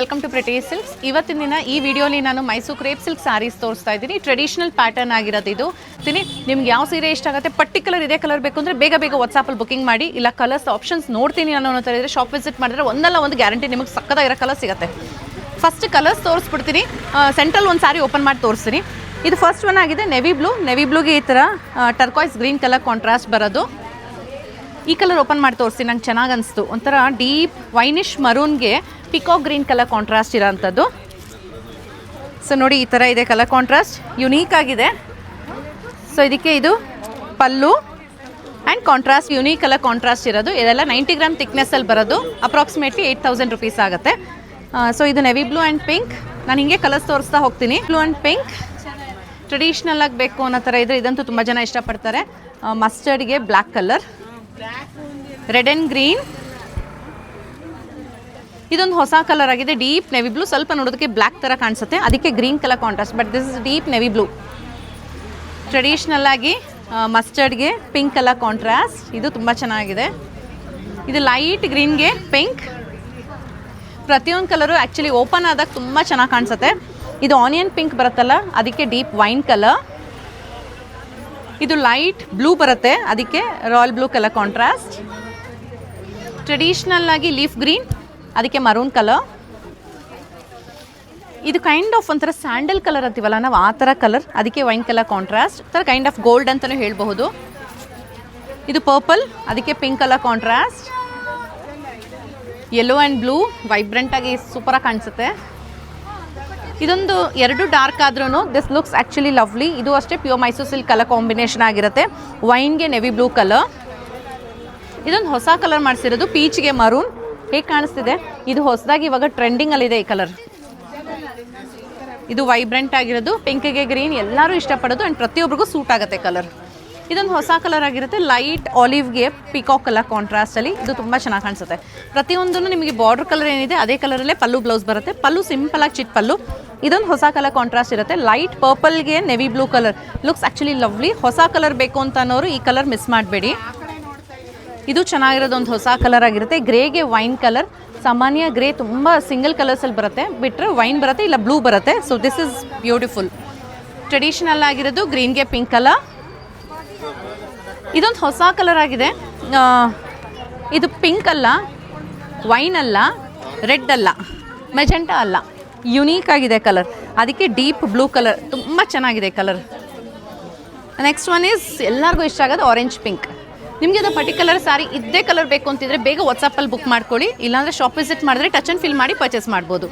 Welcome to pretty silks. ಇವತ್ತಿನ ದಿನ ಈ ವಿಡಿಯೋಲಿ ನಾನು ಮೈಸೂರು ಕ್ರೇಪ್ ಸಿಲ್ಕ್ ಸ್ಯಾರೀಸ್ ತೋರಿಸ್ತಾ ಇದ್ದೀನಿ. ಟ್ರೆಡಿಷನಲ್ ಪ್ಯಾಟರ್ನ್ ಆಗಿರೋದು ಇದು. ನಿಮ್ಗೆ ಯಾವ ಸೀರೆ ಇಷ್ಟ ಆಗುತ್ತೆ, ಪರ್ಟಿಕ್ಯುಲರ್ ಇದೇ ಕಲರ್ ಬೇಕು ಅಂದರೆ ಬೇಗ ವಾಟ್ಸಾಪಲ್ಲಿ ಬುಕಿಂಗ್ ಮಾಡಿ, ಇಲ್ಲ ಕಲರ್ಸ್ ಆಪ್ಷನ್ಸ್ ನೋಡ್ತೀನಿ ನಾನು ಅನ್ನೋ ಥರ ಇದ್ದರೆ ಶಾಪ್ ವಿಸಿಟ್ ಮಾಡಿದ್ರೆ ಒಂದಲ್ಲ ಒಂದು ಗ್ಯಾರಂಟಿ ನಿಮಗೆ ಸಕ್ಕತ್ತಾಗಿರೋ ಕಲರ್ ಸಿಗುತ್ತೆ. ಫಸ್ಟ್ ಕಲರ್ಸ್ ತೋರಿಸ್ಬಿಡ್ತೀನಿ. ಸೆಂಟ್ರಲ್ ಒಂದು ಸ್ಯಾರಿ ಓಪನ್ ಮಾಡಿ ತೋರಿಸ್ತೀನಿ. ಇದು ಫಸ್ಟ್ ಒನ್ ಆಗಿದೆ ನೆವಿ ಬ್ಲೂಗೆ ಈ ಥರ ಟರ್ಕಾಯ್ಸ್ ಗ್ರೀನ್ ಕಲರ್ ಕಾಂಟ್ರಾಸ್ಟ್ ಬರೋದು. ಈ ಕಲರ್ ಓಪನ್ ಮಾಡಿ ತೋರಿಸ್ತೀನಿ, ನಂಗೆ ಚೆನ್ನಾಗಿ ಅನಿಸ್ತು. ಒಂಥರ ಡೀಪ್ ವೈನಿಶ್ ಮರೂನ್ಗೆ ಪಿಕಾಕ್ ಗ್ರೀನ್ ಕಲರ್ ಕಾಂಟ್ರಾಸ್ಟ್ ಇರೋಂಥದ್ದು. ಸೊ ನೋಡಿ, ಈ ಥರ ಇದೆ ಕಲರ್ ಕಾಂಟ್ರಾಸ್ಟ್, ಯುನೀಕ್ ಆಗಿದೆ. ಸೊ ಇದಕ್ಕೆ ಇದು pallu and contrast, unique colour contrast ಇರೋದು. ಇದೆಲ್ಲ 90 ಗ್ರಾಮ್ ಥಿಕ್ನೆಸ್ಸಲ್ಲಿ ಬರೋದು. ಅಪ್ರಾಕ್ಸಿಮೇಟ್ಲಿ 8000 ರುಪೀಸ್ ಆಗುತ್ತೆ. ಸೊ ಇದು ನೆವಿ ಬ್ಲೂ ಆ್ಯಂಡ್ ಪಿಂಕ್. ನಾನು ಹಿಂಗೆ ಕಲರ್ಸ್ ತೋರಿಸ್ತಾ ಹೋಗ್ತೀನಿ. ಬ್ಲೂ ಆ್ಯಂಡ್ ಪಿಂಕ್ ಟ್ರೆಡಿಷ್ನಲ್ ಆಗಿ ಬೇಕು ಅನ್ನೋ ಥರ ಇದ್ರೆ ಇದಂತೂ ತುಂಬ ಜನ ಇಷ್ಟಪಡ್ತಾರೆ. ಮಸ್ಟರ್ಡ್ಗೆ black colour, red and green. ಇದೊಂದು ಹೊಸ ಕಲರ್ ಆಗಿದೆ, ಡೀಪ್ ನೆವಿ ಬ್ಲೂ. ಸ್ವಲ್ಪ ನೋಡೋದಕ್ಕೆ ಬ್ಲ್ಯಾಕ್ ಥರ ಕಾಣಿಸುತ್ತೆ, ಅದಕ್ಕೆ green colour contrast, but this is deep navy blue. Traditional ಆಗಿ ಮಸ್ಟರ್ಡ್ಗೆ ಪಿಂಕ್ ಕಲರ್ ಕಾಂಟ್ರಾಸ್ಟ್, ಇದು ತುಂಬ ಚೆನ್ನಾಗಿದೆ. ಇದು ಲೈಟ್ ಗ್ರೀನ್ಗೆ ಪಿಂಕ್. ಪ್ರತಿಯೊಂದು ಕಲರು ಆ್ಯಕ್ಚುಲಿ ಓಪನ್ ಆದಾಗ ತುಂಬ ಚೆನ್ನಾಗಿ ಕಾಣಿಸುತ್ತೆ. ಇದು ಆನಿಯನ್ ಪಿಂಕ್ ಬರುತ್ತಲ್ಲ, ಅದಕ್ಕೆ ಡೀಪ್ ವೈನ್ ಕಲರ್. ಇದು ಲೈಟ್ ಬ್ಲೂ ಬರುತ್ತೆ, ಅದಕ್ಕೆ royal blue colour contrast. Traditional ಆಗಿ ಲೀಫ್ ಗ್ರೀನ್, ಅದಕ್ಕೆ ಮರೂನ್ ಕಲರ್. ಇದು ಕೈಂಡ್ ಆಫ್ ಒಂಥರ ಸ್ಯಾಂಡಲ್ ಕಲರ್ ಅಂತೀವಲ್ಲ ನಾವು, ಆ ಥರ ಕಲರ್, ಅದಕ್ಕೆ ವೈನ್ ಕಲರ್ ಕಾಂಟ್ರಾಸ್ಟ್. ಥರ ಕೈಂಡ್ ಆಫ್ ಗೋಲ್ಡ್ ಅಂತಲೂ ಹೇಳ್ಬಹುದು. ಇದು ಪರ್ಪಲ್, ಅದಕ್ಕೆ pink colour contrast. Yellow and blue ವೈಬ್ರೆಂಟಾಗಿ ಸೂಪರಾಗಿ ಕಾಣಿಸುತ್ತೆ. ಇದೊಂದು ಎರಡು ಡಾರ್ಕ್ ಆದ್ರೂ ದಿಸ್ ಲುಕ್ಸ್ ಆ್ಯಕ್ಚುಲಿ ಲವ್ಲಿ. ಇದು ಅಷ್ಟೇ pure Mysuru silk colour combination ಆಗಿರುತ್ತೆ. ವೈನ್ಗೆ ನೆವಿ ಬ್ಲೂ ಕಲರ್. ಇದೊಂದು ಹೊಸ ಕಲರ್ ಮಾಡಿಸಿರೋದು, ಪೀಚ್ಗೆ ಮರೂನ್. ಹೇಗೆ ಕಾಣಿಸ್ತಿದೆ, ಇದು ಹೊಸದಾಗಿ ಇವಾಗ ಟ್ರೆಂಡಿಂಗಲ್ಲಿದೆ ಈ ಕಲರ್. ಇದು ವೈಬ್ರೆಂಟ್ ಆಗಿರೋದು, ಪಿಂಕ್ಗೆ ಗ್ರೀನ್ ಎಲ್ಲರೂ ಇಷ್ಟಪಡೋದು ಆ್ಯಂಡ್ ಪ್ರತಿಯೊಬ್ಬರಿಗೂ ಸೂಟ್ ಆಗುತ್ತೆ ಕಲರ್. ಇದೊಂದು ಹೊಸ ಕಲರ್ ಆಗಿರುತ್ತೆ, ಲೈಟ್ ಆಲಿವ್ಗೆ ಪಿಕಾಕ್ ಕಲರ್ ಕಾಂಟ್ರಾಸ್ಟಲ್ಲಿ. ಇದು ತುಂಬ ಚೆನ್ನಾಗಿ ಕಾಣಿಸುತ್ತೆ. ಪ್ರತಿಯೊಂದೂ ನಿಮಗೆ ಬಾರ್ಡರ್ ಕಲರ್ ಏನಿದೆ ಅದೇ ಕಲರಲ್ಲೇ ಪಲ್ಲು ಬ್ಲೌಸ್ ಬರುತ್ತೆ. ಪಲ್ಲು ಸಿಂಪಲಾಗಿ ಚಿಟ್ ಪಲ್ಲು. ಇದೊಂದು ಹೊಸ ಕಲರ್ ಕಾಂಟ್ರಾಸ್ಟ್ ಇರುತ್ತೆ, ಲೈಟ್ ಪರ್ಪಲ್ಗೆ navy blue colour. Looks actually lovely. ಹೊಸ ಕಲರ್ ಬೇಕು ಅಂತ ಅನ್ನೋರು ಈ ಕಲರ್ ಮಿಸ್ ಮಾಡಬೇಡಿ. ಇದು ಚೆನ್ನಾಗಿರೋದು, ಒಂದು ಹೊಸ ಕಲರ್ ಆಗಿರುತ್ತೆ. ಗ್ರೇಗೆ ವೈನ್ ಕಲರ್. ಸಾಮಾನ್ಯ ಗ್ರೇ ತುಂಬ ಸಿಂಗಲ್ ಕಲರ್ಸಲ್ಲಿ ಬರುತ್ತೆ, ಬಿಟ್ಟರೆ ವೈನ್ ಬರುತ್ತೆ, ಇಲ್ಲ ಬ್ಲೂ ಬರುತ್ತೆ. So this is beautiful. Traditional ಆಗಿರೋದು ಗ್ರೀನ್ಗೆ ಪಿಂಕ್ ಕಲರ್. ಇದೊಂದು ಹೊಸ ಕಲರ್ ಆಗಿದೆ. ಇದು ಪಿಂಕ್ ಅಲ್ಲ, ವೈನ್ ಅಲ್ಲ, ರೆಡ್ ಅಲ್ಲ, ಮೆಜೆಂಟಾ ಅಲ್ಲ, ಯುನೀಕ್ ಆಗಿದೆ ಕಲರ್. ಅದಕ್ಕೆ ಡೀಪ್ ಬ್ಲೂ ಕಲರ್, ತುಂಬ ಚೆನ್ನಾಗಿದೆ ಕಲರ್. ನೆಕ್ಸ್ಟ್ ಒನ್ ಈಸ್ ಎಲ್ಲರಿಗೂ ಇಷ್ಟ ಆಗೋದು ಆರೆಂಜ್ ಪಿಂಕ್. ನಿಮಗೆ ಅದು ಪರ್ಟಿಕ್ಯುಲರ್ ಸಾರಿ ಇದ್ದೇ ಕಲರ್ ಬೇಕು ಅಂತಿದ್ರೆ ಬೇಗ ವಾಟ್ಸಪ್ಪಲ್ಲಿ ಬುಕ್ ಮಾಡ್ಕೊಳ್ಳಿ, ಇಲ್ಲಾಂದರೆ ಶಾಪ್ ವಿಸಿಟ್ ಮಾಡಿದ್ರೆ ಟಚ್ ಆ್ಯಂಡ್ ಫೀಲ್ ಮಾಡಿ ಪರ್ಚೇಸ್ ಮಾಡ್ಬೋದು.